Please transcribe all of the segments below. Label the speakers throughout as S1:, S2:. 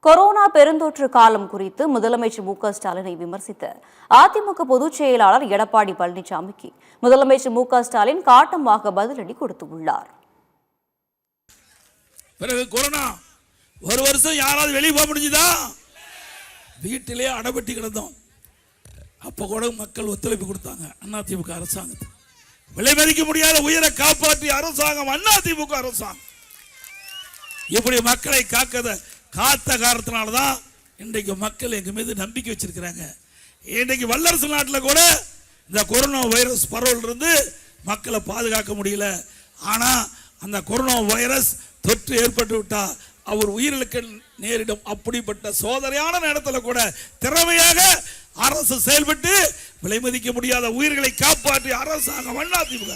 S1: Corona பெருந்தொற்று காலம் குறித்து முதலமைச்சர் மு.க. ஸ்டாலினை விமர்சித்த அதிமுக பொதுச் செயலாளர் எடப்பாடி பழனிசாமிக்கு முதலமைச்சர் மு.க. ஸ்டாலின் காட்டமாக பதிலடி கொடுத்துள்ளார்.
S2: பிறகு கொரோனா ஒரு வருஷம் யாராவது வெளியே போக முடிஞ்சுதா? வீட்டிலே அடைபட்டி கிடந்தோம். அப்ப கூட மக்கள் ஒத்துழைப்பு கொடுத்தாங்க. அதிமுக அரசாங்கத்தை விலை மதிக்க முடியாத உயிரை காப்பாற்றிய அரசாங்கம் அதிமுக அரசாங்கம். இப்படி மக்களை காத்த காரணத்தினால்தான் இன்றைக்கு மக்கள் எங்க மீது நம்பிக்கை வச்சிருக்கிறாங்க. இன்றைக்கு வல்லரசு நாட்டில் கூட இந்த கொரோனா வைரஸ் பரவல் இருந்து மக்களை பாதுகாக்க முடியல. ஆனா அந்த கொரோனா வைரஸ் தொற்று ஏற்பட்டு விட்டா அவர் உயிரிழக்க நேரிடும். அப்படிப்பட்ட சோதனையான நேரத்தில் கூட திறமையாக அரசு செயல்பட்டு விலை மதிக்க முடியாத உயிர்களை காப்பாற்றிய அரசாங்கம் அதிமுக.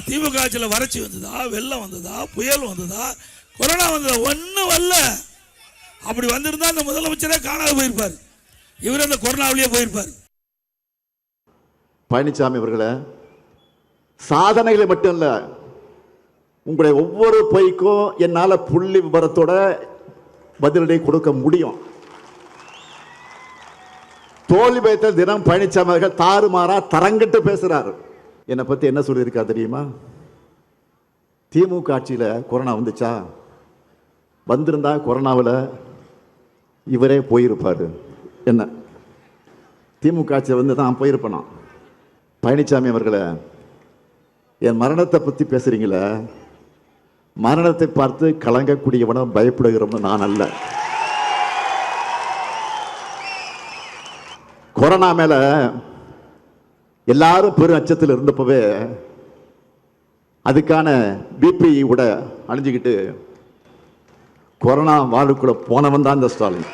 S2: திமுக ஆட்சியில் வறட்சி வந்ததா, வெள்ளம் வந்ததா, புயல் வந்ததா, கொரோனா வந்ததா? ஒன்னும் வரல. அப்படி வந்திருந்தா அந்த முதலமைச்சரே காணாத போயிருப்பார். இவர் அந்த கொரோனாவிலேயே போயிருப்பார்.
S3: பழனிசாமி அவர்களே, சாதனைகளை மட்டும் இல்ல, உங்களுடைய ஒவ்வொரு பொய்க்கும் என்னால புள்ளி விபரத்தோட பதிலடி கொடுக்க முடியும். தோல்வி பயத்தில் தினம் பழனிசாமி அவர்கள் தாறுமாறா தரங்கிட்டு பேசுறாரு. என்னை பத்தி என்ன சொல்லியிருக்கா தெரியுமா? திமுக ஆட்சியில் கொரோனா வந்துச்சா, வந்திருந்தா கொரோனாவில் இவரே போயிருப்பாரு. என்ன திமுக ஆட்சியில் வந்து தான் போயிருப்பேனா? பழனிசாமி அவர்களே, என் மரணத்தை பற்றி பேசுறீங்களே, மரணத்தை பார்த்து கலங்கக்கூடியவனும் பயப்படுகிறவனும் நான் அல்ல. கொரோனா மேல எல்லாரும் பெரும் அச்சத்தில் இருந்தப்பவே அதுக்கான பிபி கூட அணிஞ்சுக்கிட்டு கொரோனா வாழ்வுக்குள்ள போனவன் தான் இந்த ஸ்டாலின்.